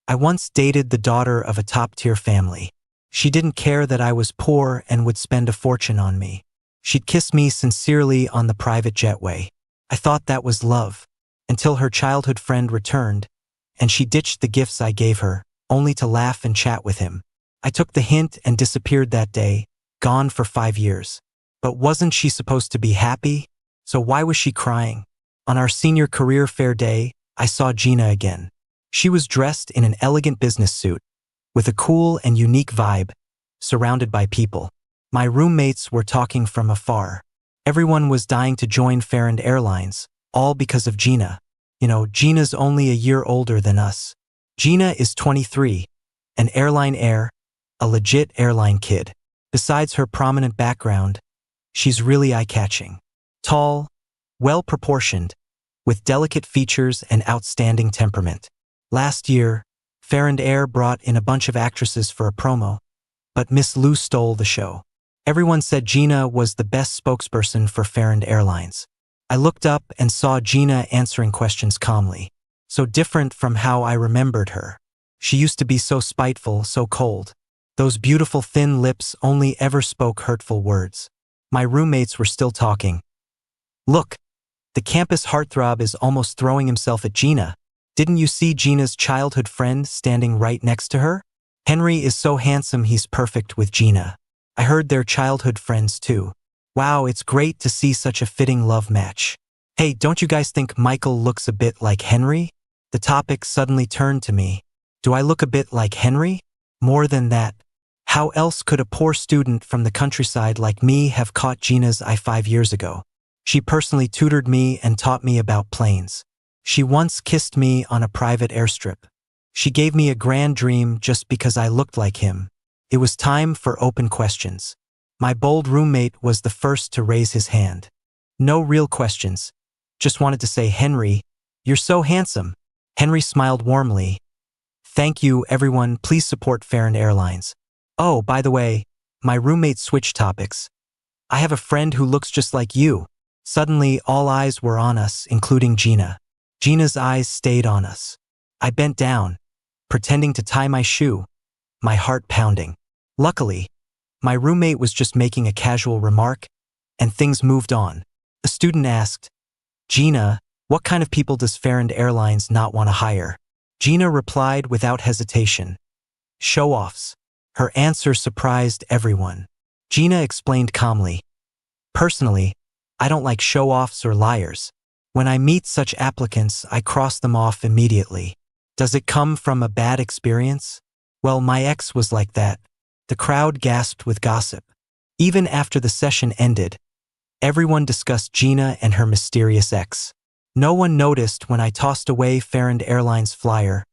I once dated the daughter of a top-tier family. She didn't care that I was poor and would spend a fortune on me. She'd kiss me sincerely on the private jetway. I thought that was love, until her childhood friend returned, and she ditched the gifts I gave her, only to laugh and chat with him. I took the hint and disappeared that day, gone for 5 years. But wasn't she supposed to be happy? So why was she crying? On our senior career fair day, I saw Gina again. She was dressed in an elegant business suit, with a cool and unique vibe, surrounded by people. My roommates were talking from afar. Everyone was dying to join Farand Airlines, all because of Gina. You know, Gina's only a year older than us. Gina is 23, an airline heir, a legit airline kid. Besides her prominent background, she's really eye-catching. Tall, well-proportioned, with delicate features and outstanding temperament. Last year, Farand Air brought in a bunch of actresses for a promo, but Miss Lou stole the show. Everyone said Gina was the best spokesperson for Farand Airlines. I looked up and saw Gina answering questions calmly. So different from how I remembered her. She used to be so spiteful, so cold. Those beautiful thin lips only ever spoke hurtful words. My roommates were still talking. Look, the campus heartthrob is almost throwing himself at Gina. Didn't you see Gina's childhood friend standing right next to her? Henry is so handsome he's perfect with Gina. I heard they're childhood friends too. Wow, it's great to see such a fitting love match. Hey, don't you guys think Michael looks a bit like Henry? The topic suddenly turned to me. Do I look a bit like Henry? More than that. How else could a poor student from the countryside like me have caught Gina's eye 5 years ago? She personally tutored me and taught me about planes. She once kissed me on a private airstrip. She gave me a grand dream just because I looked like him. It was time for open questions. My bold roommate was the first to raise his hand. No real questions. Just wanted to say, Henry, you're so handsome. Henry smiled warmly. Thank you, everyone. Please support Farand Airlines. Oh, by the way, my roommate switched topics. I have a friend who looks just like you. Suddenly, all eyes were on us, including Gina. Gina's eyes stayed on us. I bent down, pretending to tie my shoe, my heart pounding. Luckily, my roommate was just making a casual remark, and things moved on. A student asked, Gina, what kind of people does Farand Airlines not want to hire? Gina replied without hesitation, show-offs. Her answer surprised everyone. Gina explained calmly, personally, I don't like show-offs or liars. When I meet such applicants, I cross them off immediately. Does it come from a bad experience? Well, my ex was like that. The crowd gasped with gossip. Even after the session ended, everyone discussed Gina and her mysterious ex. No one noticed when I tossed away Farand Airlines' flyer,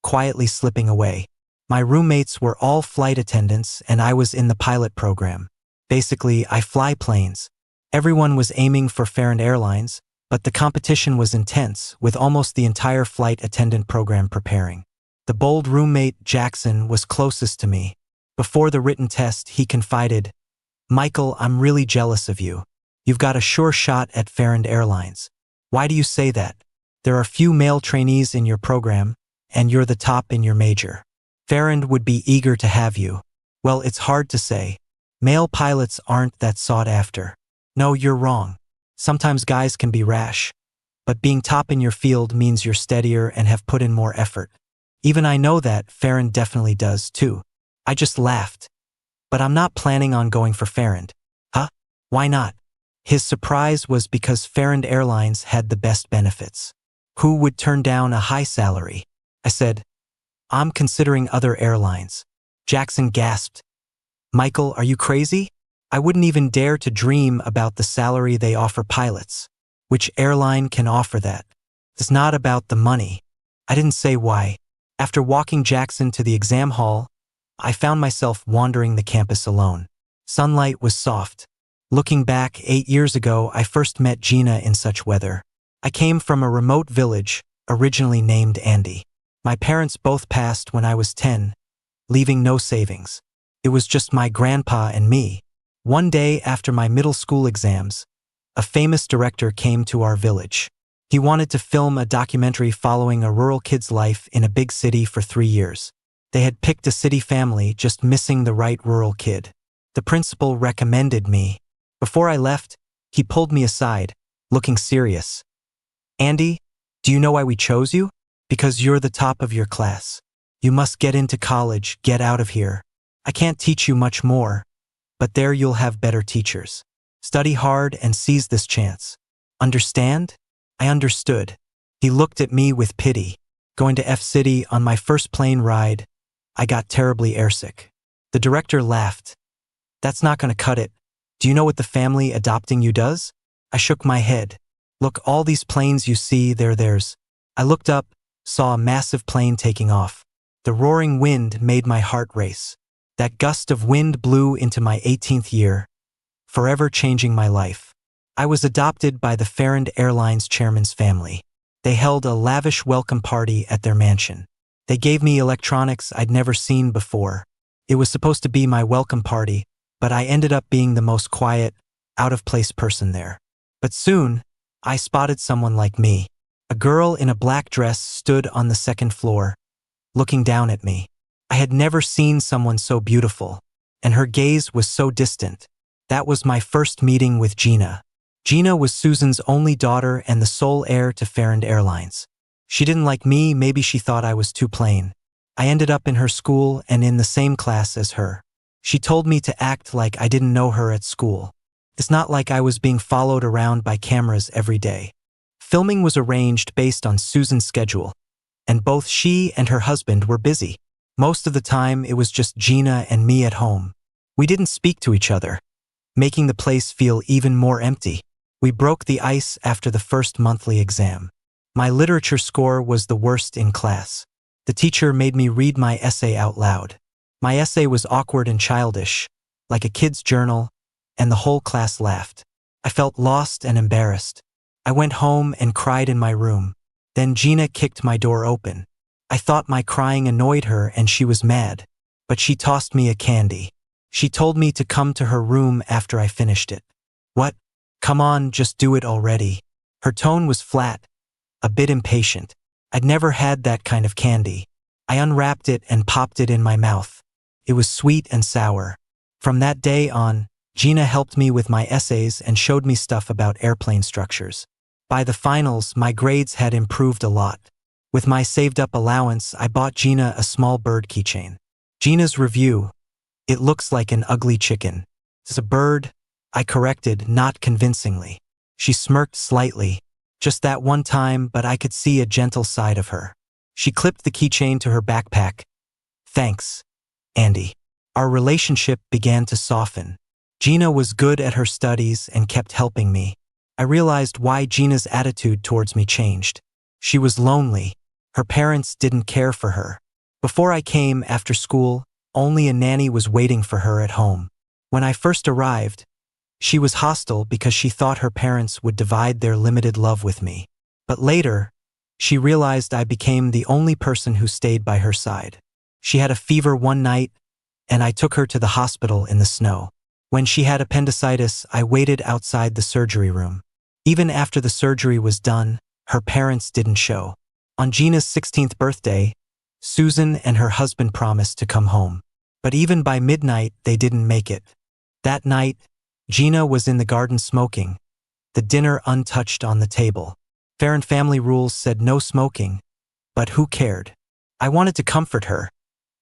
quietly slipping away. My roommates were all flight attendants and I was in the pilot program. Basically, I fly planes. Everyone was aiming for Farand Airlines, but the competition was intense, with almost the entire flight attendant program preparing. The bold roommate, Jackson, was closest to me. Before the written test, he confided, Michael, I'm really jealous of you. You've got a sure shot at Farand Airlines. Why do you say that? There are few male trainees in your program, and you're the top in your major. Farand would be eager to have you. Well, it's hard to say. Male pilots aren't that sought after. No, you're wrong. Sometimes guys can be rash, but being top in your field means you're steadier and have put in more effort. Even I know that, Farand definitely does too. I just laughed. But I'm not planning on going for Farand. Huh? Why not? His surprise was because Farand Airlines had the best benefits. Who would turn down a high salary? I said, I'm considering other airlines. Jackson gasped. Michael, are you crazy? I wouldn't even dare to dream about the salary they offer pilots. Which airline can offer that? It's not about the money. I didn't say why. After walking Jackson to the exam hall, I found myself wandering the campus alone. Sunlight was soft. Looking back, 8 years ago, I first met Gina in such weather. I came from a remote village, originally named Andy. My parents both passed when I was 10, leaving no savings. It was just my grandpa and me. One day after my middle school exams, a famous director came to our village. He wanted to film a documentary following a rural kid's life in a big city for 3 years. They had picked a city family, just missing the right rural kid. The principal recommended me. Before I left, he pulled me aside, looking serious. "Andy, do you know why we chose you? Because you're the top of your class. You must get into college, get out of here. I can't teach you much more, but there you'll have better teachers. Study hard and seize this chance. Understand?" I understood. He looked at me with pity. Going to F-City on my first plane ride, I got terribly airsick. The director laughed. "That's not going to cut it. Do you know what the family adopting you does?" I shook my head. "Look, all these planes you see, they're theirs." I looked up, saw a massive plane taking off. The roaring wind made my heart race. That gust of wind blew into my 18th year, forever changing my life. I was adopted by the Farand Airlines chairman's family. They held a lavish welcome party at their mansion. They gave me electronics I'd never seen before. It was supposed to be my welcome party, but I ended up being the most quiet, out-of-place person there. But soon, I spotted someone like me. A girl in a black dress stood on the second floor, looking down at me. I had never seen someone so beautiful, and her gaze was so distant. That was my first meeting with Gina. Gina was Susan's only daughter and the sole heir to Farand Airlines. She didn't like me, maybe she thought I was too plain. I ended up in her school and in the same class as her. She told me to act like I didn't know her at school. It's not like I was being followed around by cameras every day. Filming was arranged based on Susan's schedule, and both she and her husband were busy. Most of the time, it was just Gina and me at home. We didn't speak to each other, making the place feel even more empty. We broke the ice after the first monthly exam. My literature score was the worst in class. The teacher made me read my essay out loud. My essay was awkward and childish, like a kid's journal, and the whole class laughed. I felt lost and embarrassed. I went home and cried in my room. Then Gina kicked my door open. I thought my crying annoyed her and she was mad, but she tossed me a candy. She told me to come to her room after I finished it. "What? Come on, just do it already." Her tone was flat, a bit impatient. I'd never had that kind of candy. I unwrapped it and popped it in my mouth. It was sweet and sour. From that day on, Gina helped me with my essays and showed me stuff about airplane structures. By the finals, my grades had improved a lot. With my saved-up allowance, I bought Gina a small bird keychain. Gina's review: "It looks like an ugly chicken." "It's a bird," I corrected, not convincingly. She smirked slightly. Just that one time, but I could see a gentle side of her. She clipped the keychain to her backpack. "Thanks, Andy." Our relationship began to soften. Gina was good at her studies and kept helping me. I realized why Gina's attitude towards me changed. She was lonely. Her parents didn't care for her. Before I came after school, only a nanny was waiting for her at home. When I first arrived, she was hostile because she thought her parents would divide their limited love with me. But later, she realized I became the only person who stayed by her side. She had a fever one night, and I took her to the hospital in the snow. When she had appendicitis, I waited outside the surgery room. Even after the surgery was done, her parents didn't show. On Gina's 16th birthday, Susan and her husband promised to come home. But even by midnight, they didn't make it. That night, Gina was in the garden smoking, the dinner untouched on the table. Farand family rules said no smoking, but who cared? I wanted to comfort her,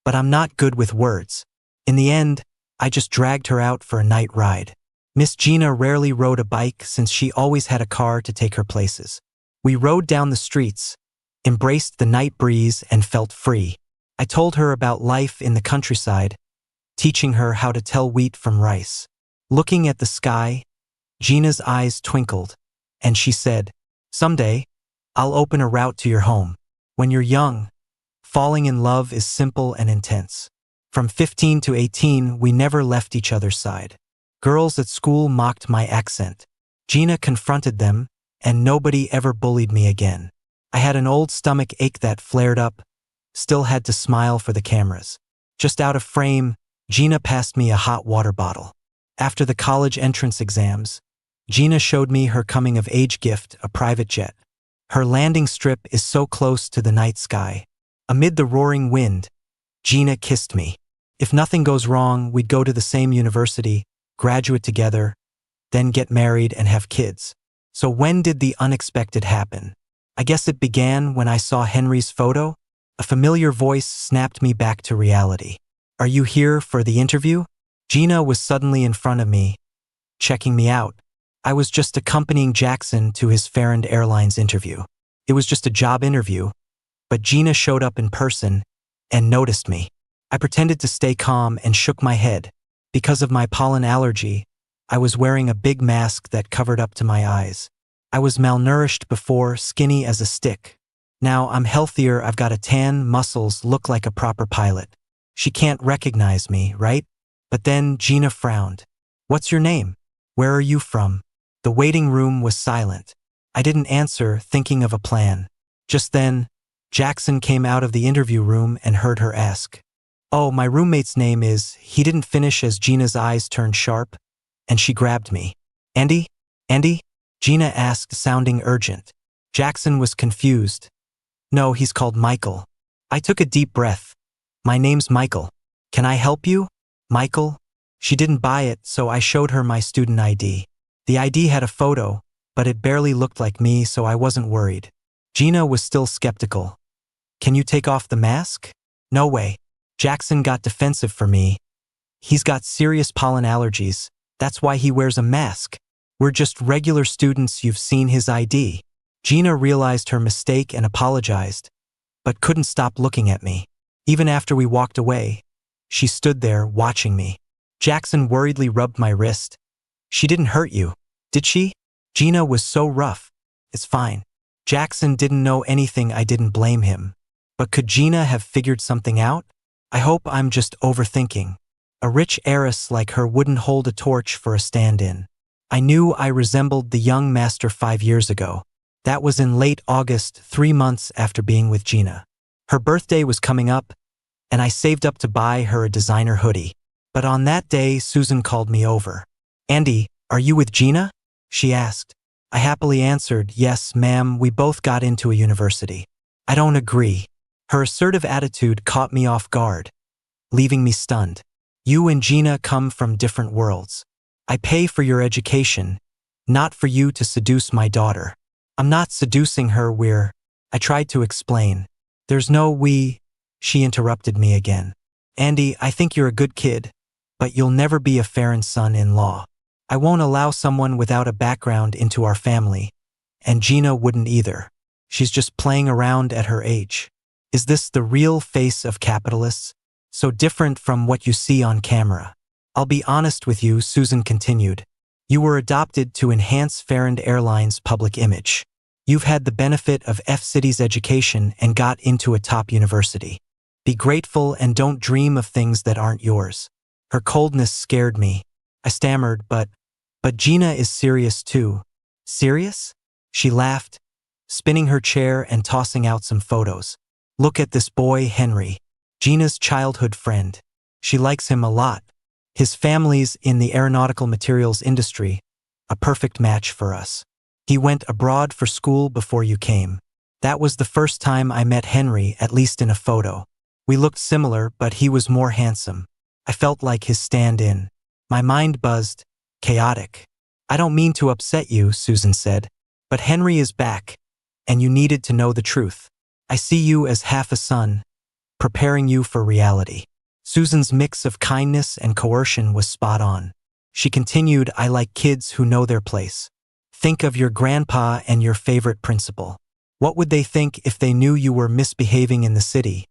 but I'm not good with words. In the end, I just dragged her out for a night ride. Miss Gina rarely rode a bike since she always had a car to take her places. We rode down the streets, embraced the night breeze, and felt free. I told her about life in the countryside, teaching her how to tell wheat from rice. Looking at the sky, Gina's eyes twinkled, and she said, "Someday, I'll open a route to your home. When you're young, falling in love is simple and intense." From 15 to 18, we never left each other's side. Girls at school mocked my accent. Gina confronted them, and nobody ever bullied me again. I had an old stomach ache that flared up, still had to smile for the cameras. Just out of frame, Gina passed me a hot water bottle. After the college entrance exams, Gina showed me her coming-of-age gift, a private jet. Her landing strip is so close to the night sky. Amid the roaring wind, Gina kissed me. If nothing goes wrong, we'd go to the same university, graduate together, then get married and have kids. So when did the unexpected happen? I guess it began when I saw Henry's photo. A familiar voice snapped me back to reality. Are you here for the interview? Gina was suddenly in front of me, checking me out. I was just accompanying Jackson to his Farand Airlines interview. It was just a job interview, but Gina showed up in person and noticed me. I pretended to stay calm and shook my head. Because of my pollen allergy, I was wearing a big mask that covered up to my eyes. I was malnourished before, skinny as a stick. Now I'm healthier, I've got a tan, muscles, look like a proper pilot. She can't recognize me, right? But then Gina frowned. What's your name? Where are you from? The waiting room was silent. I didn't answer, thinking of a plan. Just then, Jackson came out of the interview room and heard her ask. Oh, my roommate's name is… He didn't finish as Gina's eyes turned sharp, and she grabbed me. Andy? Andy? Gina asked, sounding urgent. Jackson was confused. No, he's called Michael. I took a deep breath. My name's Michael. Can I help you? Michael? She didn't buy it, so I showed her my student ID. The ID had a photo, but it barely looked like me, so I wasn't worried. Gina was still skeptical. Can you take off the mask? No way. Jackson got defensive for me. He's got serious pollen allergies. That's why he wears a mask. We're just regular students, you've seen his ID. Gina realized her mistake and apologized, but couldn't stop looking at me. Even after we walked away, she stood there watching me. Jackson worriedly rubbed my wrist. She didn't hurt you, did she? Gina was so rough. It's fine. Jackson didn't know anything, I didn't blame him. But could Gina have figured something out? I hope I'm just overthinking. A rich heiress like her wouldn't hold a torch for a stand-in. I knew I resembled the young master 5 years ago. That was in late August, 3 months after being with Gina. Her birthday was coming up, and I saved up to buy her a designer hoodie. But on that day, Susan called me over. Andy, are you with Gina? She asked. I happily answered, yes, ma'am, we both got into a university. I don't agree. Her assertive attitude caught me off guard, leaving me stunned. You and Gina come from different worlds. I pay for your education, not for you to seduce my daughter. I'm not seducing her, I tried to explain. There's no we, she interrupted me again. Andy, I think you're a good kid, but you'll never be a Farand's son-in-law. I won't allow someone without a background into our family, and Gina wouldn't either. She's just playing around at her age. Is this the real face of capitalists? So different from what you see on camera. I'll be honest with you, Susan continued. You were adopted to enhance Farand Airlines' public image. You've had the benefit of F-City's education and got into a top university. Be grateful and don't dream of things that aren't yours. Her coldness scared me. I stammered, but Gina is serious too. Serious? She laughed, spinning her chair and tossing out some photos. Look at this boy, Henry. Gina's childhood friend. She likes him a lot. His family's in the aeronautical materials industry, a perfect match for us. He went abroad for school before you came. That was the first time I met Henry, at least in a photo. We looked similar, but he was more handsome. I felt like his stand-in. My mind buzzed, chaotic. I don't mean to upset you, Susan said, but Henry is back, and you needed to know the truth. I see you as half a son, preparing you for reality. Susan's mix of kindness and coercion was spot on. She continued, I like kids who know their place. Think of your grandpa and your favorite principal. What would they think if they knew you were misbehaving in the city,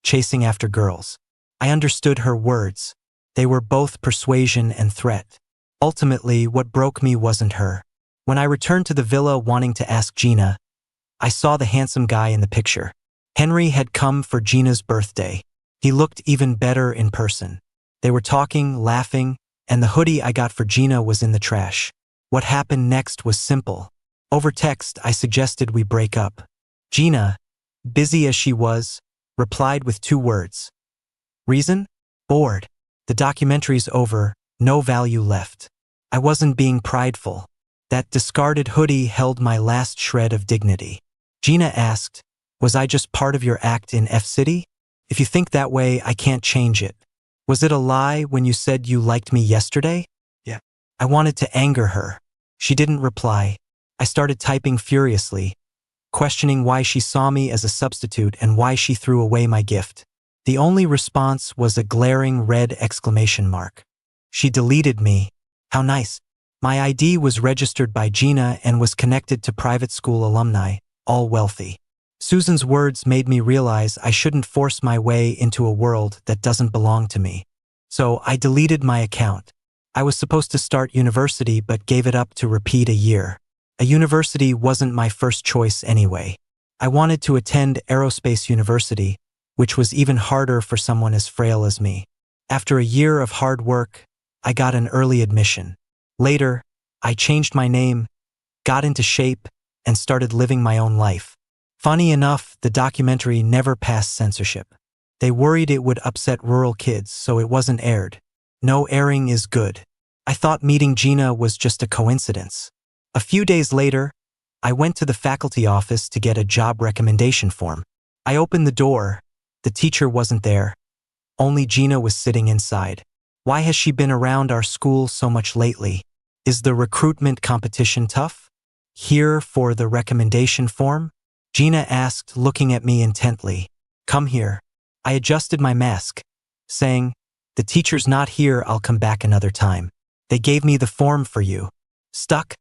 chasing after girls? I understood her words. They were both persuasion and threat. Ultimately, what broke me wasn't her. When I returned to the villa wanting to ask Gina, I saw the handsome guy in the picture. Henry had come for Gina's birthday. He looked even better in person. They were talking, laughing, and the hoodie I got for Gina was in the trash. What happened next was simple. Over text, I suggested we break up. Gina, busy as she was, replied with 2 words. Reason? Bored. The documentary's over, no value left. I wasn't being prideful. That discarded hoodie held my last shred of dignity. Gina asked, "Was I just part of your act in F-City? If you think that way, I can't change it. Was it a lie when you said you liked me yesterday?" Yeah. I wanted to anger her. She didn't reply. I started typing furiously, questioning why she saw me as a substitute and why she threw away my gift. The only response was a glaring red exclamation mark. She deleted me. How nice. My ID was registered by Gina and was connected to private school alumni, all wealthy. Susan's words made me realize I shouldn't force my way into a world that doesn't belong to me. So I deleted my account. I was supposed to start university but gave it up to repeat a year. A university wasn't my first choice anyway. I wanted to attend aerospace university, which was even harder for someone as frail as me. After a year of hard work, I got an early admission. Later, I changed my name, got into shape, and started living my own life. Funny enough, the documentary never passed censorship. They worried it would upset rural kids, so it wasn't aired. No airing is good. I thought meeting Gina was just a coincidence. A few days later, I went to the faculty office to get a job recommendation form. I opened the door. The teacher wasn't there. Only Gina was sitting inside. Why has she been around our school so much lately? Is the recruitment competition tough? Here for the recommendation form? Gina asked, looking at me intently. Come here. I adjusted my mask, saying, "The teacher's not here, I'll come back another time. They gave me the form for you." Stuck?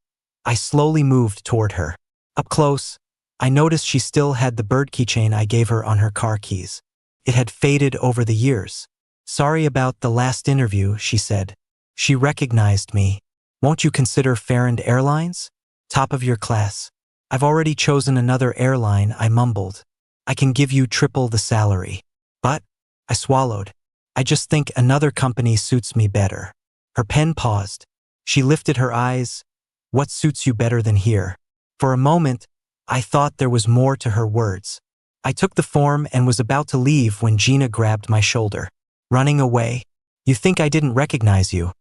I slowly moved toward her. Up close, I noticed she still had the bird keychain I gave her on her car keys. It had faded over the years. "Sorry about the last interview," she said. She recognized me. "Won't you consider Farand Airlines? Top of your class." "I've already chosen another airline," I mumbled. "I can give you triple the salary." "But," I swallowed, "I just think another company suits me better." Her pen paused. She lifted her eyes. "What suits you better than here?" For a moment, I thought there was more to her words. I took the form and was about to leave when Gina grabbed my shoulder. "Running away? You think I didn't recognize you?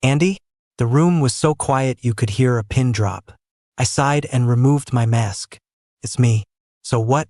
Andy?" The room was so quiet you could hear a pin drop. I sighed and removed my mask. "It's me." "So what?"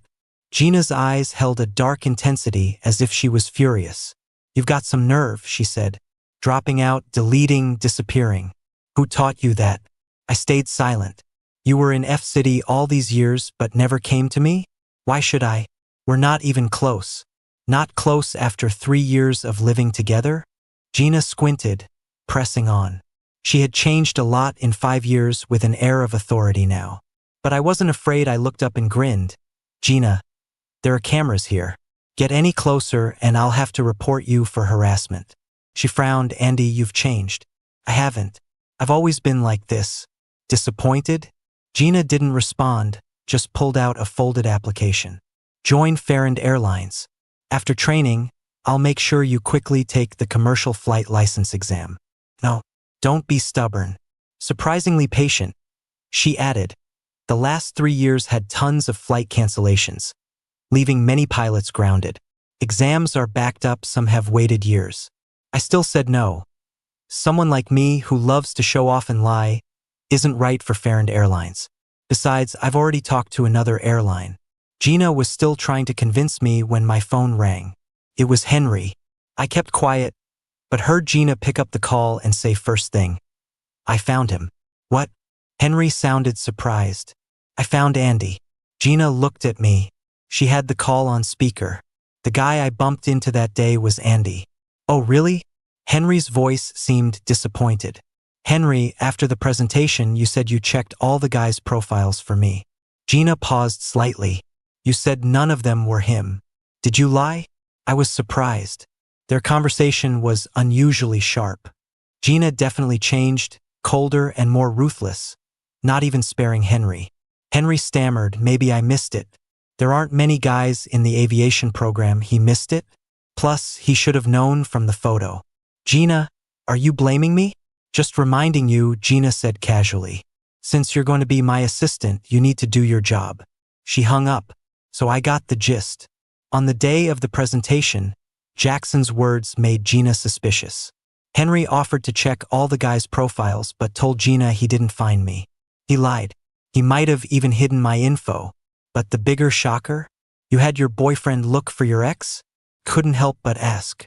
Gina's eyes held a dark intensity as if she was furious. "You've got some nerve," she said. "Dropping out, deleting, disappearing. Who taught you that?" I stayed silent. "You were in F-City all these years but never came to me? Why should I? We're not even close." "Not close after 3 years of living together?" Gina squinted, pressing on. She had changed a lot in 5 years with an air of authority now. But I wasn't afraid. I looked up and grinned. "Gina, there are cameras here. Get any closer and I'll have to report you for harassment." She frowned. "Andy, you've changed." "I haven't. I've always been like this." "Disappointed?" Gina didn't respond, just pulled out a folded application. "Join Farand Airlines. After training, I'll make sure you quickly take the commercial flight license exam." "No, don't be stubborn." Surprisingly patient, she added, "The last 3 years had tons of flight cancellations, leaving many pilots grounded. Exams are backed up, some have waited years." I still said no. Someone like me who loves to show off and lie isn't right for Farand Airlines. Besides, I've already talked to another airline. Gina was still trying to convince me when my phone rang. It was Henry. I kept quiet, but heard Gina pick up the call and say first thing, "I found him." "What?" Henry sounded surprised. "I found Andy." Gina looked at me. She had the call on speaker. "The guy I bumped into that day was Andy." "Oh, really?" Henry's voice seemed disappointed. "Henry, after the presentation, you said you checked all the guys' profiles for me." Gina paused slightly. "You said none of them were him. Did you lie?" I was surprised. Their conversation was unusually sharp. Gina definitely changed, colder and more ruthless, not even sparing Henry. Henry stammered, "Maybe I missed it. There aren't many guys in the aviation program." He missed it? Plus, he should have known from the photo. "Gina, are you blaming me?" "Just reminding you," Gina said casually. "Since you're going to be my assistant, you need to do your job." She hung up, so I got the gist. On the day of the presentation, Jackson's words made Gina suspicious. Henry offered to check all the guys' profiles but told Gina he didn't find me. He lied. He might have even hidden my info. But the bigger shocker? You had your boyfriend look for your ex? Couldn't help but ask.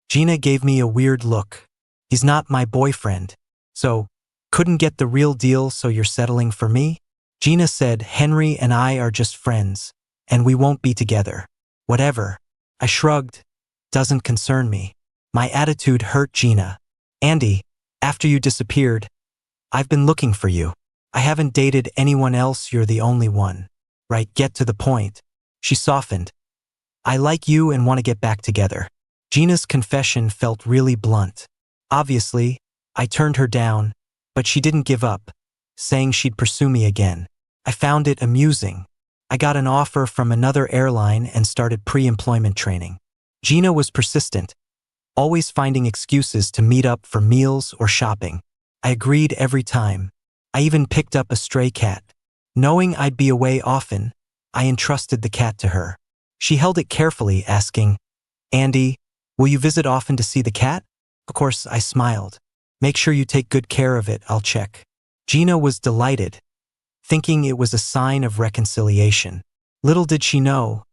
Gina gave me a weird look. He's not my boyfriend. So, couldn't get the real deal, so you're settling for me? Gina said Henry and I are just friends, and we won't be together. Whatever. I shrugged. Doesn't concern me. My attitude hurt Gina. Andy, after you disappeared, I've been looking for you. I haven't dated anyone else, you're the only one. Right, get to the point. She softened. I like you and want to get back together. Gina's confession felt really blunt. Obviously, I turned her down, but she didn't give up, saying she'd pursue me again. I found it amusing. I got an offer from another airline and started pre-employment training. Gina was persistent, always finding excuses to meet up for meals or shopping. I agreed every time. I even picked up a stray cat. Knowing I'd be away often, I entrusted the cat to her. She held it carefully, asking, Andy, will you visit often to see the cat? Of course, I smiled. Make sure you take good care of it, I'll check. Gina was delighted, thinking it was a sign of reconciliation. Little did she know,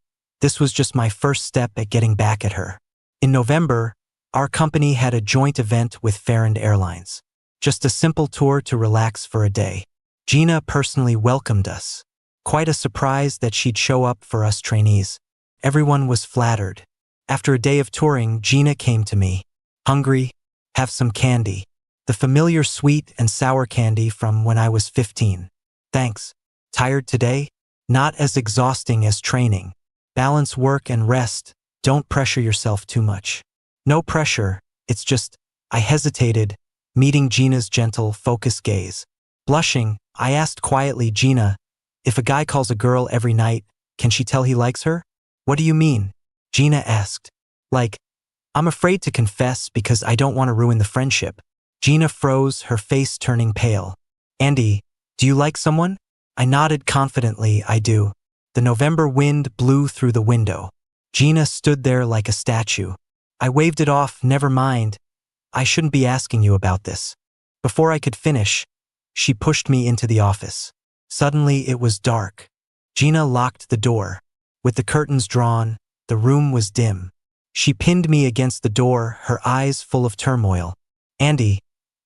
this was just my first step at getting back at her. In November, our company had a joint event with Farrand Airlines. Just a simple tour to relax for a day. Gina personally welcomed us. Quite a surprise that she'd show up for us trainees. Everyone was flattered. After a day of touring, Gina came to me. Hungry? Have some candy. The familiar sweet and sour candy from when I was 15. Thanks. Tired today? Not as exhausting as training. Balance work and rest. Don't pressure yourself too much. No pressure, it's just, I hesitated, meeting Gina's gentle, focused gaze. Blushing, I asked quietly, Gina, if a guy calls a girl every night, can she tell he likes her? What do you mean? Gina asked. Like, I'm afraid to confess because I don't want to ruin the friendship. Gina froze, her face turning pale. Andy, do you like someone? I nodded confidently, I do. The November wind blew through the window. Gina stood there like a statue. I waved it off, never mind. I shouldn't be asking you about this. Before I could finish, she pushed me into the office. Suddenly it was dark. Gina locked the door. With the curtains drawn, the room was dim. She pinned me against the door, her eyes full of turmoil. Andy,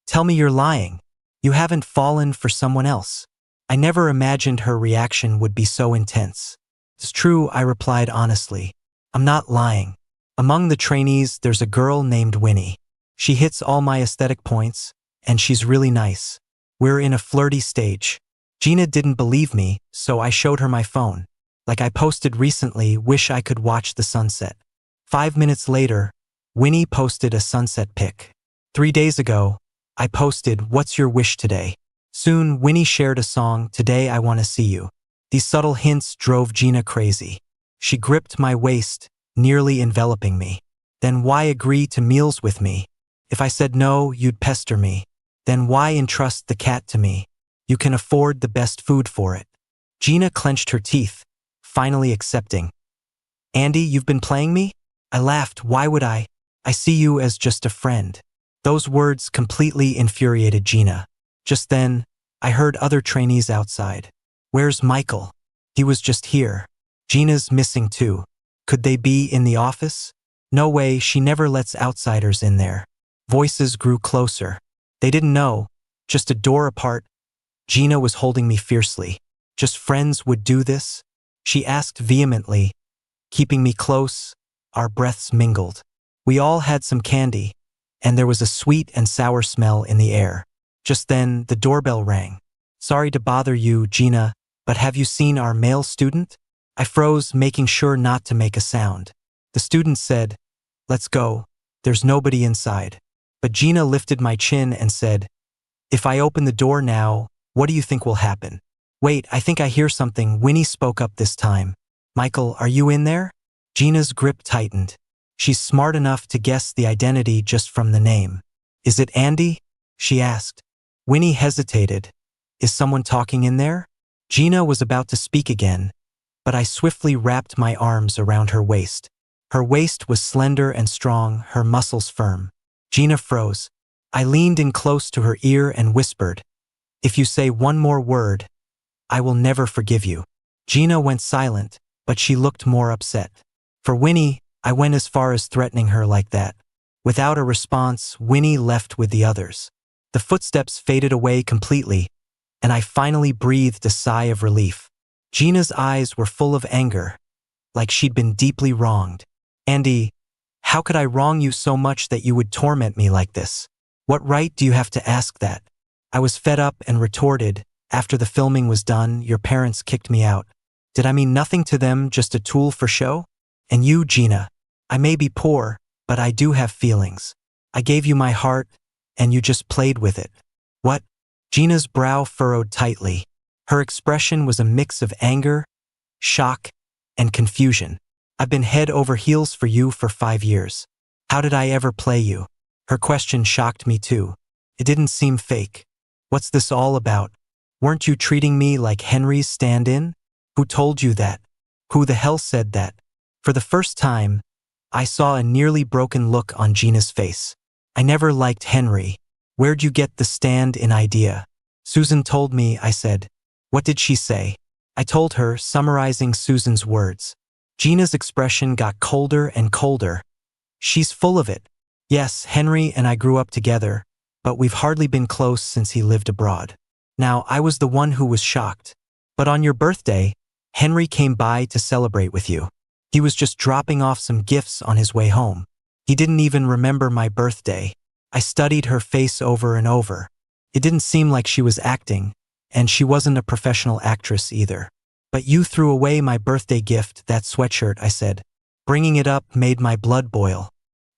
tell me you're lying. You haven't fallen for someone else. I never imagined her reaction would be so intense. It's true, I replied honestly. I'm not lying. Among the trainees, there's a girl named Winnie. She hits all my aesthetic points, and she's really nice. We're in a flirty stage. Gina didn't believe me, so I showed her my phone. Like I posted recently, wish I could watch the sunset. 5 minutes later, Winnie posted a sunset pic. 3 days ago, I posted, what's your wish today? Soon, Winnie shared a song, Today I Want to See You. These subtle hints drove Gina crazy. She gripped my waist, nearly enveloping me. Then why agree to meals with me? If I said no, you'd pester me. Then why entrust the cat to me? You can afford the best food for it. Gina clenched her teeth, finally accepting. Andy, you've been playing me? I laughed, why would I? I see you as just a friend. Those words completely infuriated Gina. Just then, I heard other trainees outside. Where's Michael? He was just here. Gina's missing too. Could they be in the office? No way, she never lets outsiders in there. Voices grew closer. They didn't know, just a door apart. Gina was holding me fiercely. Just friends would do this? She asked vehemently, keeping me close. Our breaths mingled. We all had some candy, and there was a sweet and sour smell in the air. Just then, the doorbell rang. Sorry to bother you, Gina, but have you seen our male student? I froze, making sure not to make a sound. The student said, let's go. There's nobody inside. But Gina lifted my chin and said, if I open the door now, what do you think will happen? Wait, I think I hear something. Winnie spoke up this time. Michael, are you in there? Gina's grip tightened. She's smart enough to guess the identity just from the name. Is it Andy? She asked. Winnie hesitated. Is someone talking in there? Gina was about to speak again, but I swiftly wrapped my arms around her waist. Her waist was slender and strong, her muscles firm. Gina froze. I leaned in close to her ear and whispered, if you say one more word, I will never forgive you. Gina went silent, but she looked more upset. For Winnie, I went as far as threatening her like that. Without a response, Winnie left with the others. The footsteps faded away completely, and I finally breathed a sigh of relief. Gina's eyes were full of anger, like she'd been deeply wronged. Andy, how could I wrong you so much that you would torment me like this? What right do you have to ask that? I was fed up and retorted, after the filming was done, your parents kicked me out. Did I mean nothing to them, just a tool for show? And you, Gina, I may be poor, but I do have feelings. I gave you my heart, and you just played with it. What? Gina's brow furrowed tightly. Her expression was a mix of anger, shock, and confusion. I've been head over heels for you for 5 years. How did I ever play you? Her question shocked me too. It didn't seem fake. What's this all about? Weren't you treating me like Henry's stand-in? Who told you that? Who the hell said that? For the first time, I saw a nearly broken look on Gina's face. I never liked Henry. Where'd you get the stand-in idea? Susan told me, I said. What did she say? I told her, summarizing Susan's words. Gina's expression got colder and colder. She's full of it. Yes, Henry and I grew up together, but we've hardly been close since he lived abroad. Now, I was the one who was shocked. But on your birthday, Henry came by to celebrate with you. He was just dropping off some gifts on his way home. He didn't even remember my birthday. I studied her face over and over. It didn't seem like she was acting, and she wasn't a professional actress either. But you threw away my birthday gift, that sweatshirt, I said. Bringing it up made my blood boil.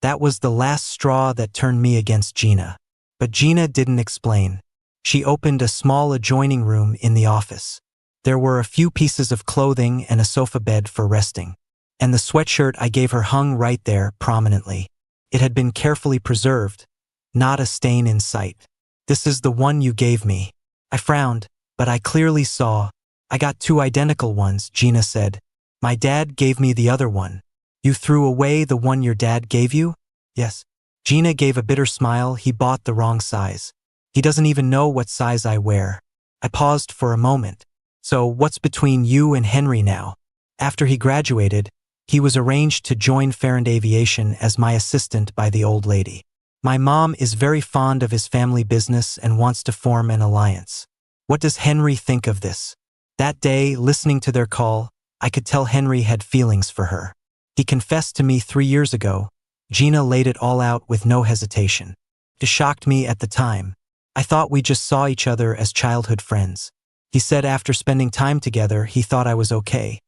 That was the last straw that turned me against Gina. But Gina didn't explain. She opened a small adjoining room in the office. There were a few pieces of clothing and a sofa bed for resting. And the sweatshirt I gave her hung right there prominently. It had been carefully preserved, not a stain in sight. This is the one you gave me. I frowned, but I clearly saw. I got 2 identical ones, Gina said. My dad gave me the other one. You threw away the one your dad gave you? Yes. Gina gave a bitter smile. He bought the wrong size. He doesn't even know what size I wear. I paused for a moment. So what's between you and Henry now? After he graduated, he was arranged to join Farrand Aviation as my assistant by the old lady. My mom is very fond of his family business and wants to form an alliance. What does Henry think of this? That day, listening to their call, I could tell Henry had feelings for her. He confessed to me 3 years ago. Gina laid it all out with no hesitation. It shocked me at the time. I thought we just saw each other as childhood friends. He said after spending time together, he thought I was okay.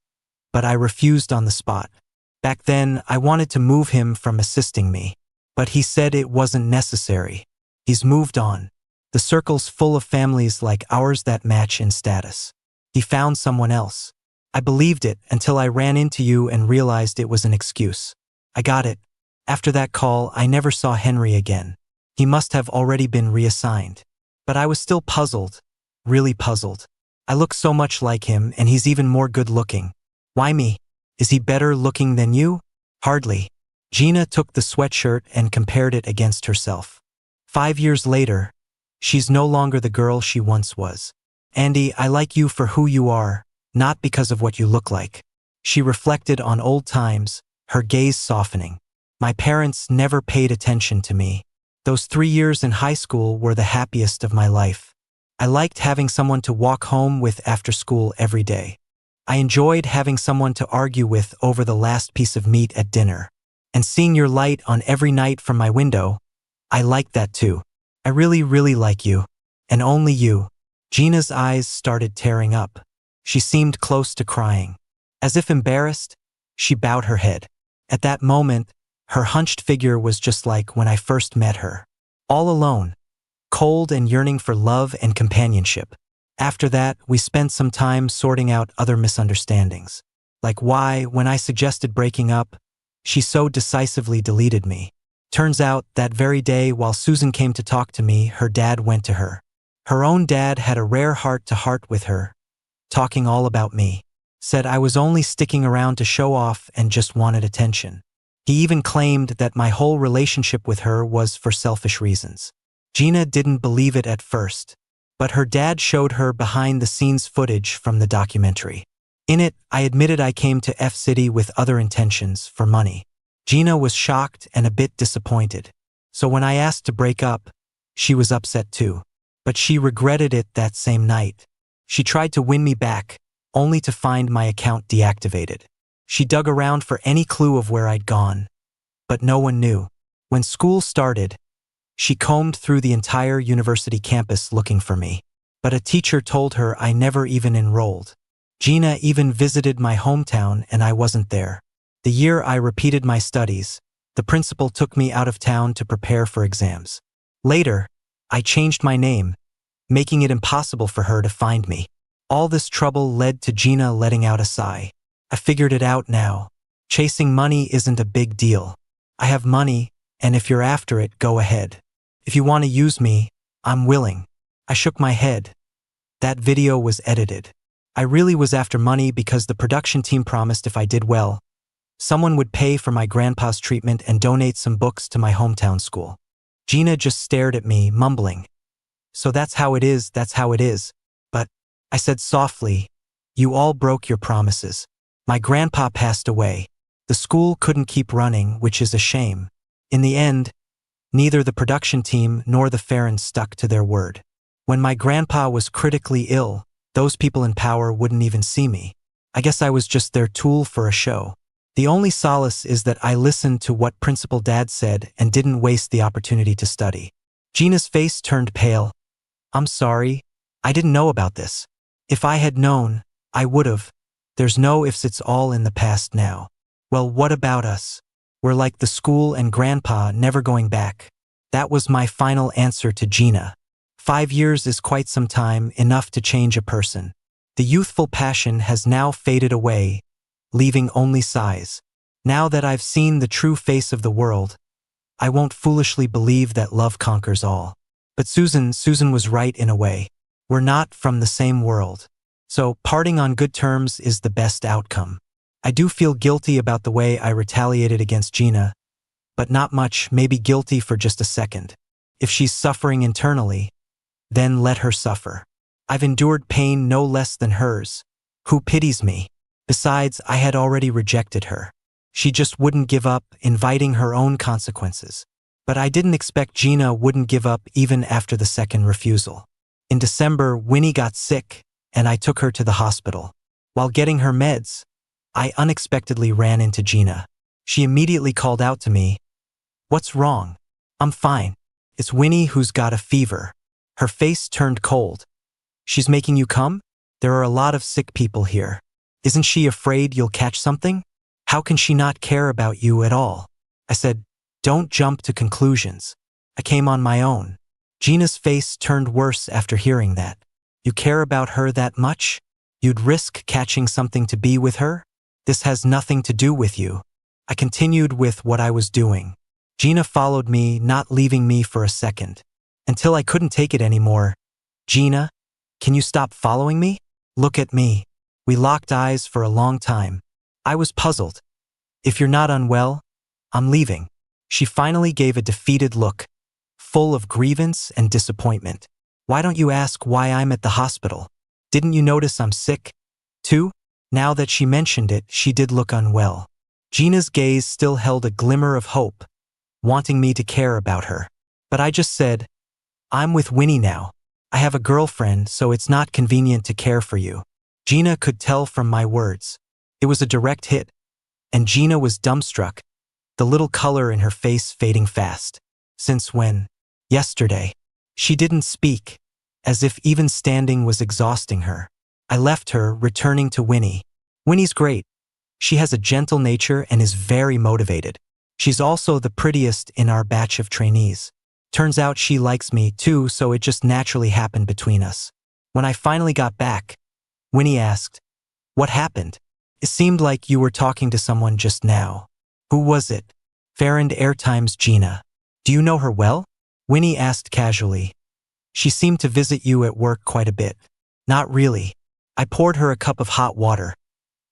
But I refused on the spot. Back then, I wanted to move him from assisting me. But he said it wasn't necessary. He's moved on. The circle's full of families like ours that match in status. He found someone else. I believed it until I ran into you and realized it was an excuse. I got it. After that call, I never saw Henry again. He must have already been reassigned. But I was still puzzled. Really puzzled. I look so much like him, and he's even more good-looking. Why me? Is he better looking than you? Hardly. Gina took the sweatshirt and compared it against herself. 5 years later, she's no longer the girl she once was. Andy, I like you for who you are, not because of what you look like. She reflected on old times, her gaze softening. My parents never paid attention to me. Those 3 years in high school were the happiest of my life. I liked having someone to walk home with after school every day. I enjoyed having someone to argue with over the last piece of meat at dinner. And seeing your light on every night from my window, I liked that too. I really, really like you. And only you. Gina's eyes started tearing up. She seemed close to crying. As if embarrassed, she bowed her head. At that moment, her hunched figure was just like when I first met her. All alone, cold and yearning for love and companionship. After that, we spent some time sorting out other misunderstandings. Like why, when I suggested breaking up, she so decisively deleted me. Turns out, that very day while Susan came to talk to me, her dad went to her. Her own dad had a rare heart-to-heart with her, talking all about me. Said I was only sticking around to show off and just wanted attention. He even claimed that my whole relationship with her was for selfish reasons. Gina didn't believe it at first, but her dad showed her behind-the-scenes footage from the documentary. In it, I admitted I came to F City with other intentions, for money. Gina was shocked and a bit disappointed. So when I asked to break up, she was upset too. But she regretted it that same night. She tried to win me back, only to find my account deactivated. She dug around for any clue of where I'd gone, but no one knew. When school started, she combed through the entire university campus looking for me. But a teacher told her I never even enrolled. Gina even visited my hometown and I wasn't there. The year I repeated my studies, the principal took me out of town to prepare for exams. Later, I changed my name, making it impossible for her to find me. All this trouble led to Gina letting out a sigh. I figured it out now. Chasing money isn't a big deal. I have money, and if you're after it, go ahead. If you want to use me, I'm willing. I shook my head. That video was edited. I really was after money because the production team promised if I did well, someone would pay for my grandpa's treatment and donate some books to my hometown school. Gina just stared at me, mumbling. So that's how it is, that's how it is. But, I said softly, you all broke your promises. My grandpa passed away. The school couldn't keep running, which is a shame. In the end, neither the production team nor the Farrens stuck to their word. When my grandpa was critically ill, those people in power wouldn't even see me. I guess I was just their tool for a show. The only solace is that I listened to what Principal Dad said and didn't waste the opportunity to study. Gina's face turned pale. I'm sorry, I didn't know about this. If I had known, I would've. There's no ifs, it's all in the past now. Well, what about us? We're like the school and Grandpa, never going back. That was my final answer to Gina. 5 years is quite some time, enough to change a person. The youthful passion has now faded away, leaving only sighs. Now that I've seen the true face of the world, I won't foolishly believe that love conquers all. But Susan was right in a way. We're not from the same world. So parting on good terms is the best outcome. I do feel guilty about the way I retaliated against Gina, but not much, maybe guilty for just a second. If she's suffering internally, then let her suffer. I've endured pain no less than hers. Who pities me? Besides, I had already rejected her. She just wouldn't give up, inviting her own consequences. But I didn't expect Gina wouldn't give up even after the second refusal. In December, Winnie got sick, and I took her to the hospital. While getting her meds, I unexpectedly ran into Gina. She immediately called out to me, "What's wrong?" "I'm fine. It's Winnie who's got a fever." Her face turned cold. "She's making you come? There are a lot of sick people here. Isn't she afraid you'll catch something? How can she not care about you at all?" I said, "Don't jump to conclusions. I came on my own." Gina's face turned worse after hearing that. "You care about her that much? You'd risk catching something to be with her? This has nothing to do with you." I continued with what I was doing. Gina followed me, not leaving me for a second. Until I couldn't take it anymore. "Gina, can you stop following me? Look at me." We locked eyes for a long time. I was puzzled. "If you're not unwell, I'm leaving." She finally gave a defeated look, full of grievance and disappointment. "Why don't you ask why I'm at the hospital? Didn't you notice I'm sick, too?" Now that she mentioned it, she did look unwell. Gina's gaze still held a glimmer of hope, wanting me to care about her. But I just said, "I'm with Winnie now. I have a girlfriend, so it's not convenient to care for you." Gina could tell from my words. It was a direct hit, and Gina was dumbstruck, the little color in her face fading fast. "Since when?" "Yesterday." She didn't speak, as if even standing was exhausting her. I left her, returning to Winnie. Winnie's great. She has a gentle nature and is very motivated. She's also the prettiest in our batch of trainees. Turns out she likes me too, so it just naturally happened between us. When I finally got back, Winnie asked, "What happened? It seemed like you were talking to someone just now." "Who was it?" "Farron Airtime's Gina." "Do you know her well?" Winnie asked casually. "She seemed to visit you at work quite a bit." "Not really. I poured her a cup of hot water.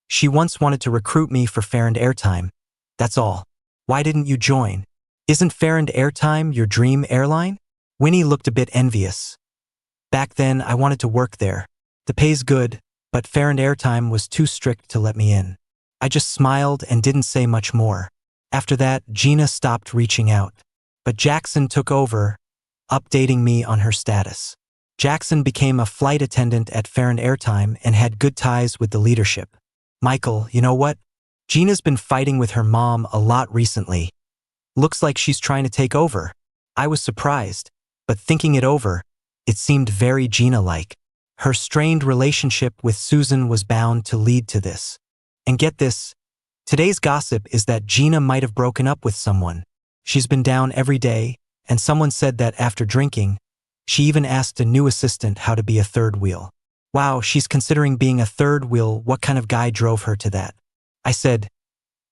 She once wanted to recruit me for Farron Airtime. That's all." "Why didn't you join? Isn't Farron Airtime your dream airline?" Winnie looked a bit envious. "Back then, I wanted to work there. The pay's good, but Fair and Airtime was too strict to let me in. I just smiled and didn't say much more. After that, Gina stopped reaching out. But Jackson took over, updating me on her status. Jackson became a flight attendant at Fair and Airtime and had good ties with the leadership. Michael, you know what? Gina's been fighting with her mom a lot recently. Looks like she's trying to take over. I was surprised, but thinking it over, it seemed very Gina-like. Her strained relationship with Susan was bound to lead to this. And get this, today's gossip is that Gina might have broken up with someone. She's been down every day, and someone said that after drinking, she even asked a new assistant how to be a third wheel. Wow, she's considering being a third wheel. What kind of guy drove her to that? I said,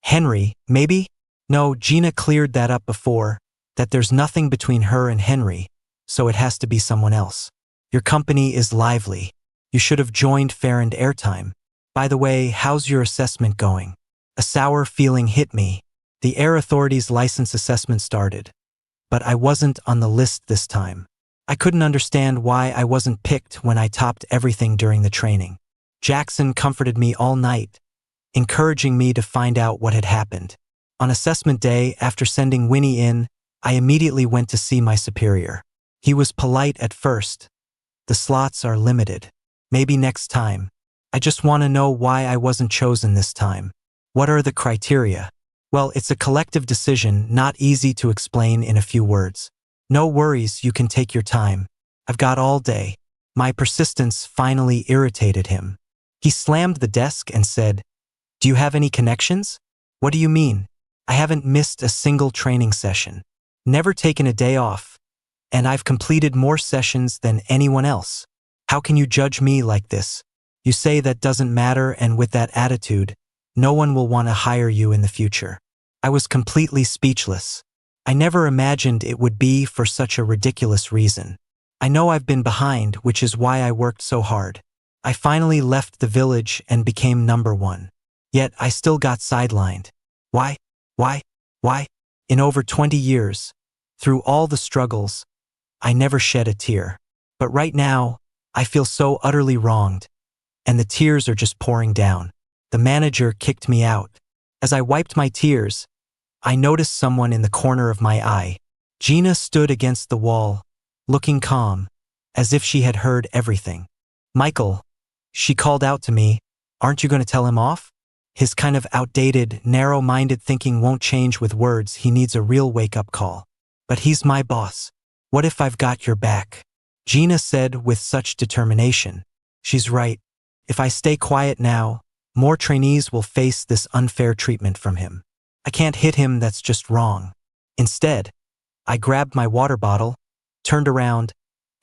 Henry, maybe? No, Gina cleared that up before, that there's nothing between her and Henry, so it has to be someone else. Your company is lively. You should have joined Fair and Airtime. By the way, how's your assessment going? A sour feeling hit me. The Air Authority's license assessment started. But I wasn't on the list this time. I couldn't understand why I wasn't picked when I topped everything during the training. Jackson comforted me all night, encouraging me to find out what had happened. On assessment day, after sending Winnie in, I immediately went to see my superior. He was polite at first. The slots are limited. Maybe next time. I just want to know why I wasn't chosen this time. What are the criteria? Well, it's a collective decision, not easy to explain in a few words. No worries, you can take your time. I've got all day. My persistence finally irritated him. He slammed the desk and said, Do you have any connections? What do you mean? I haven't missed a single training session. Never taken a day off. And I've completed more sessions than anyone else. How can you judge me like this? You say that doesn't matter, and with that attitude, no one will want to hire you in the future. I was completely speechless. I never imagined it would be for such a ridiculous reason. I know I've been behind, which is why I worked so hard. I finally left the village and became number one. Yet I still got sidelined. Why? In over 20 years, through all the struggles, I never shed a tear. But right now, I feel so utterly wronged, and the tears are just pouring down. The manager kicked me out. As I wiped my tears, I noticed someone in the corner of my eye. Gina stood against the wall, looking calm, as if she had heard everything. Michael, she called out to me, aren't you going to tell him off? His kind of outdated, narrow-minded thinking won't change with words. He needs a real wake-up call. But he's my boss. What if I've got your back? Gina said with such determination. She's right. If I stay quiet now, more trainees will face this unfair treatment from him. I can't hit him, that's just wrong. Instead, I grabbed my water bottle, turned around,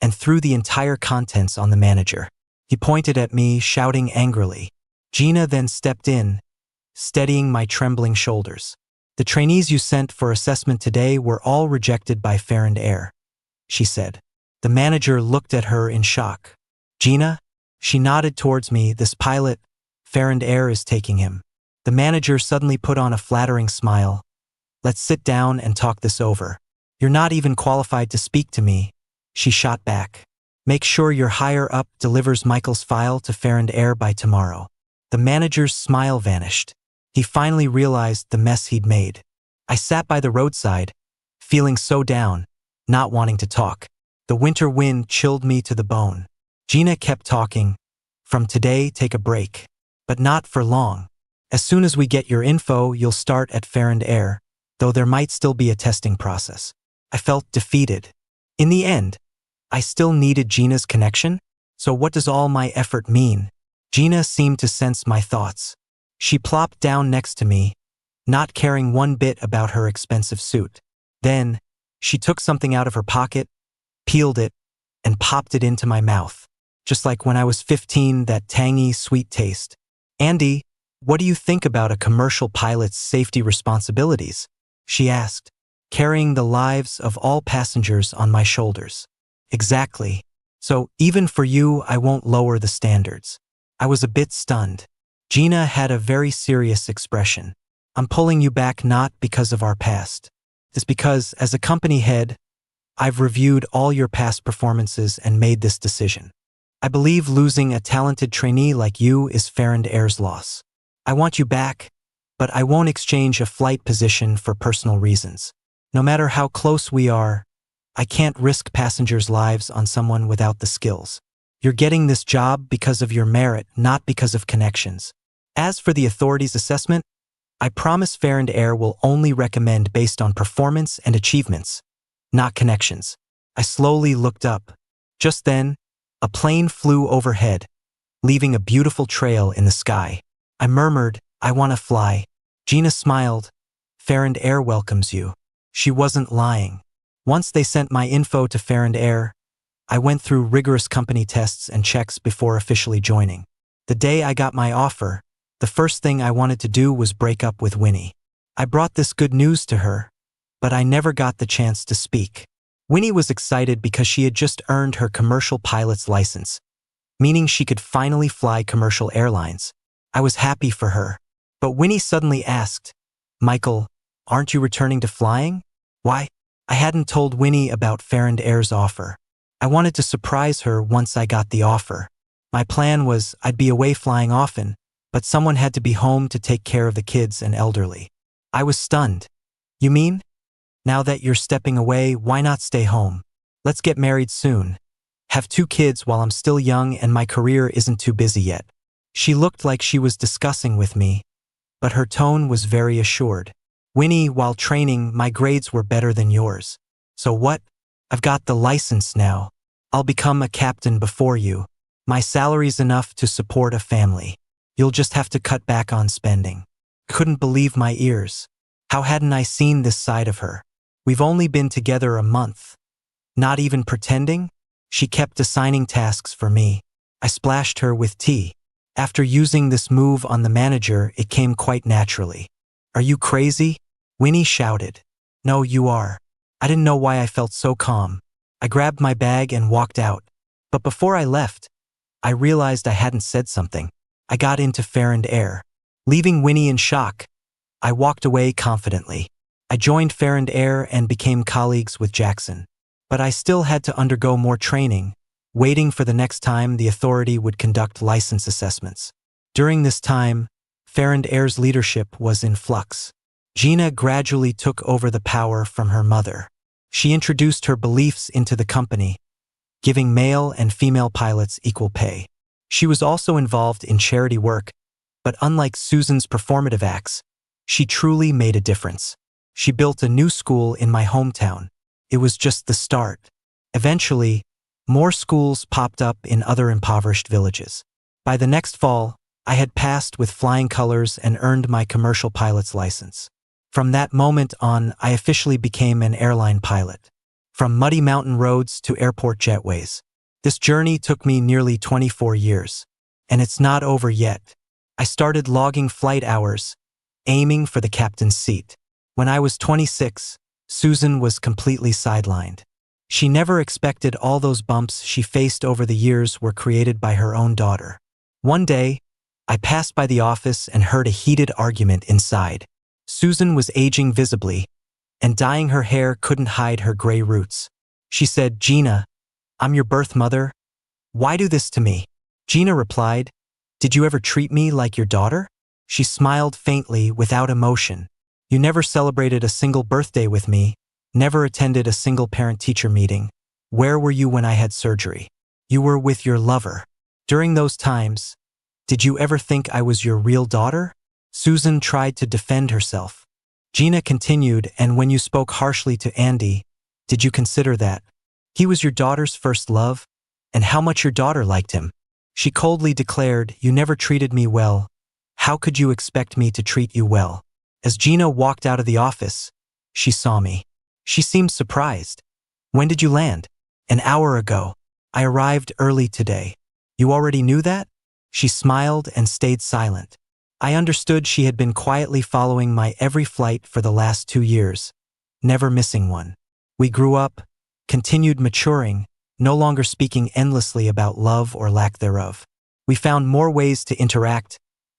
and threw the entire contents on the manager. He pointed at me, shouting angrily. Gina then stepped in, steadying my trembling shoulders. The trainees you sent for assessment today were all rejected by Fair and Air, she said. The manager looked at her in shock. Gina? She nodded towards me. This pilot, Fair and Air is taking him. The manager suddenly put on a flattering smile. Let's sit down and talk this over. You're not even qualified to speak to me, she shot back. Make sure your higher up delivers Michael's file to Fair and Air by tomorrow. The manager's smile vanished. He finally realized the mess he'd made. I sat by the roadside, feeling so down, not wanting to talk. The winter wind chilled me to the bone. Gina kept talking. From today, take a break. But not for long. As soon as we get your info, you'll start at Fair and Air, though there might still be a testing process. I felt defeated. In the end, I still needed Gina's connection? So what does all my effort mean? Gina seemed to sense my thoughts. She plopped down next to me, not caring one bit about her expensive suit. Then, she took something out of her pocket, peeled it, and popped it into my mouth. Just like when I was 15, that tangy, sweet taste. Andy, what do you think about a commercial pilot's safety responsibilities? She asked, carrying the lives of all passengers on my shoulders. Exactly. So, even for you, I won't lower the standards. I was a bit stunned. Gina had a very serious expression. I'm pulling you back not because of our past. It's because, as a company head, I've reviewed all your past performances and made this decision. I believe losing a talented trainee like you is Farron Air's loss. I want you back, but I won't exchange a flight position for personal reasons. No matter how close we are, I can't risk passengers' lives on someone without the skills. You're getting this job because of your merit, not because of connections. As for the authorities' assessment, I promise Farron Air will only recommend based on performance and achievements, not connections. I slowly looked up. Just then, a plane flew overhead, leaving a beautiful trail in the sky. I murmured, "I want to fly." Gina smiled. "Farron Air welcomes you." She wasn't lying. Once they sent my info to Farron Air, I went through rigorous company tests and checks before officially joining. The day I got my offer, the first thing I wanted to do was break up with Winnie. I brought this good news to her, but I never got the chance to speak. Winnie was excited because she had just earned her commercial pilot's license, meaning she could finally fly commercial airlines. I was happy for her. But Winnie suddenly asked, "Michael, aren't you returning to flying?" Why? I hadn't told Winnie about Farron Air's offer. I wanted to surprise her once I got the offer. My plan was I'd be away flying often, but someone had to be home to take care of the kids and elderly. I was stunned. "You mean? Now that you're stepping away, why not stay home? Let's get married soon. Have 2 kids while I'm still young and my career isn't too busy yet." She looked like she was discussing with me, but her tone was very assured. "Winnie, while training, my grades were better than yours. So what? I've got the license now. I'll become a captain before you. My salary's enough to support a family. You'll just have to cut back on spending." Couldn't believe my ears. How hadn't I seen this side of her? We've only been together a month. Not even pretending? She kept assigning tasks for me. I splashed her with tea. After using this move on the manager, it came quite naturally. "Are you crazy?" Winnie shouted. "No, you are." I didn't know why I felt so calm. I grabbed my bag and walked out. But before I left, I realized I hadn't said something. I got into Farron Air. Leaving Winnie in shock, I walked away confidently. I joined Farron Air and became colleagues with Jackson. But I still had to undergo more training, waiting for the next time the authority would conduct license assessments. During this time, Farron Air's leadership was in flux. Gina gradually took over the power from her mother. She introduced her beliefs into the company, giving male and female pilots equal pay. She was also involved in charity work, but unlike Susan's performative acts, she truly made a difference. She built a new school in my hometown. It was just the start. Eventually, more schools popped up in other impoverished villages. By the next fall, I had passed with flying colors and earned my commercial pilot's license. From that moment on, I officially became an airline pilot. From muddy mountain roads to airport jetways. This journey took me nearly 24 years. And it's not over yet. I started logging flight hours, aiming for the captain's seat. When I was 26, Susan was completely sidelined. She never expected all those bumps she faced over the years were created by her own daughter. One day, I passed by the office and heard a heated argument inside. Susan was aging visibly, and dyeing her hair couldn't hide her gray roots. She said, "Gina, I'm your birth mother. Why do this to me?" Gina replied, "Did you ever treat me like your daughter?" She smiled faintly without emotion. "You never celebrated a single birthday with me, never attended a single parent-teacher meeting. Where were you when I had surgery? You were with your lover. During those times, did you ever think I was your real daughter?" Susan tried to defend herself. Gina continued, "And when you spoke harshly to Andy, did you consider that? He was your daughter's first love, and how much your daughter liked him." She coldly declared, "You never treated me well. How could you expect me to treat you well?" As Gina walked out of the office, she saw me. She seemed surprised. "When did you land?" "An hour ago. I arrived early today." "You already knew that?" She smiled and stayed silent. I understood she had been quietly following my every flight for the last 2 years, never missing one. We grew up, continued maturing, no longer speaking endlessly about love or lack thereof. We found more ways to interact,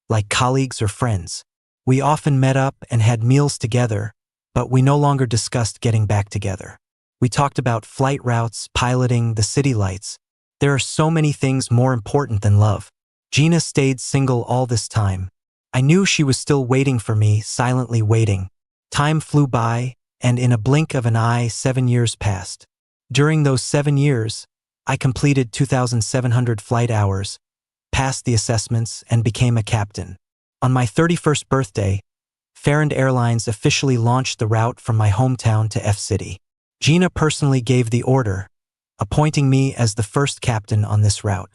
like colleagues or friends. We often met up and had meals together, but we no longer discussed getting back together. We talked about flight routes, piloting, the city lights. There are so many things more important than love. Gina stayed single all this time. I knew she was still waiting for me, silently waiting. Time flew by, and in a blink of an eye, 7 years passed. During those 7 years, I completed 2,700 flight hours, passed the assessments, and became a captain. On my 31st birthday, Farrand Airlines officially launched the route from my hometown to F-City. Gina personally gave the order, appointing me as the first captain on this route.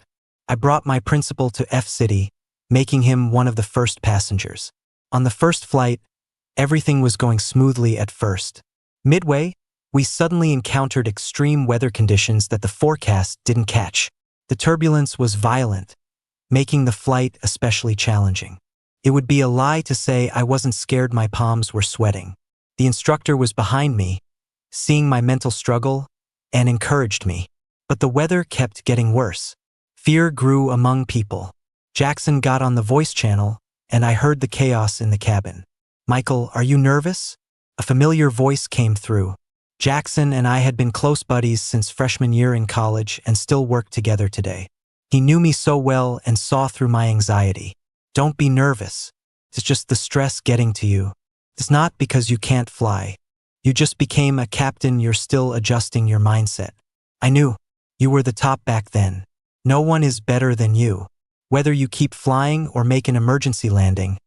I brought my principal to F-City, making him one of the first passengers. On the first flight, everything was going smoothly at first. Midway, we suddenly encountered extreme weather conditions that the forecast didn't catch. The turbulence was violent, making the flight especially challenging. It would be a lie to say I wasn't scared. My palms were sweating. The instructor was behind me, seeing my mental struggle, and encouraged me. But the weather kept getting worse. Fear grew among people. Jackson got on the voice channel, and I heard the chaos in the cabin. "Michael, are you nervous?" A familiar voice came through. Jackson and I had been close buddies since freshman year in college and still worked together today. He knew me so well and saw through my anxiety. "Don't be nervous. It's just the stress getting to you. It's not because you can't fly. You just became a captain. You're still adjusting your mindset." I knew. You were the top back then. No one is better than you. Whether you keep flying or make an emergency landing,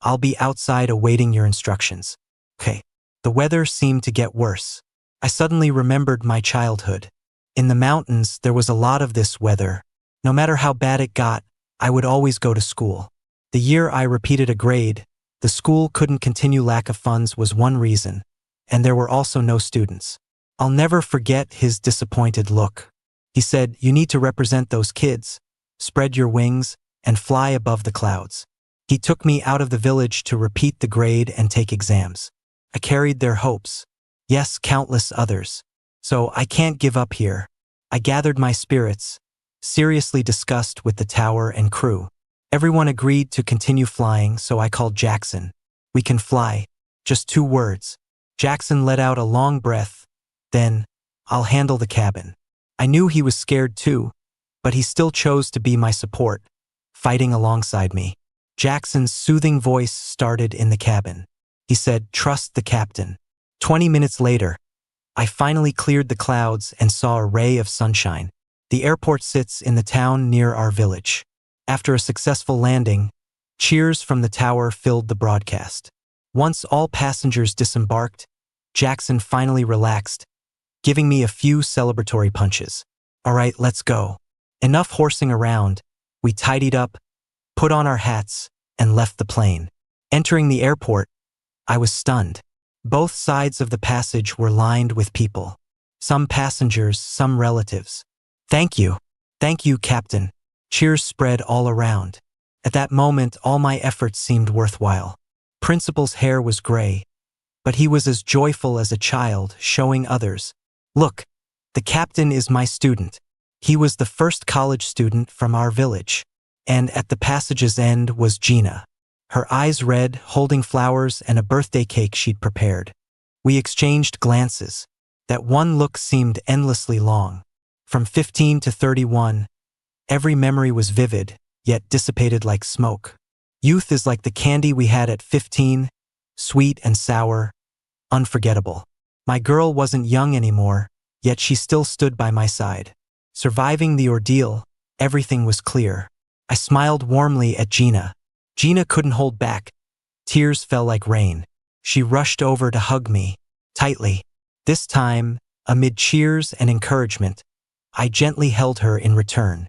I'll be outside awaiting your instructions. Okay. The weather seemed to get worse. I suddenly remembered my childhood. In the mountains, there was a lot of this weather. No matter how bad it got, I would always go to school. The year I repeated a grade, the school couldn't continue. Lack of funds was one reason, and there were also no students. I'll never forget his disappointed look. He said, "You need to represent those kids, spread your wings, and fly above the clouds." He took me out of the village to repeat the grade and take exams. I carried their hopes. Yes, countless others. So I can't give up here. I gathered my spirits, seriously discussed with the tower and crew. Everyone agreed to continue flying, so I called Jackson. "We can fly." Just 2 words. Jackson let out a long breath. Then, "I'll handle the cabin." I knew he was scared too, but he still chose to be my support, fighting alongside me. Jackson's soothing voice started in the cabin. He said, "Trust the captain." 20 minutes later, I finally cleared the clouds and saw a ray of sunshine. The airport sits in the town near our village. After a successful landing, cheers from the tower filled the broadcast. Once all passengers disembarked, Jackson finally relaxed, giving me a few celebratory punches. "All right, let's go." Enough horsing around. We tidied up, put on our hats, and left the plane. Entering the airport, I was stunned. Both sides of the passage were lined with people. Some passengers, some relatives. "Thank you. Thank you, Captain." Cheers spread all around. At that moment, all my efforts seemed worthwhile. Principal's hair was gray, but he was as joyful as a child, showing others, "Look, the captain is my student." He was the first college student from our village. And at the passage's end was Gina, her eyes red, holding flowers and a birthday cake she'd prepared. We exchanged glances. That one look seemed endlessly long. From 15 to 31, every memory was vivid, yet dissipated like smoke. Youth is like the candy we had at 15, sweet and sour, unforgettable. My girl wasn't young anymore, yet she still stood by my side. Surviving the ordeal, everything was clear. I smiled warmly at Gina. Gina couldn't hold back. Tears fell like rain. She rushed over to hug me, tightly. This time, amid cheers and encouragement, I gently held her in return.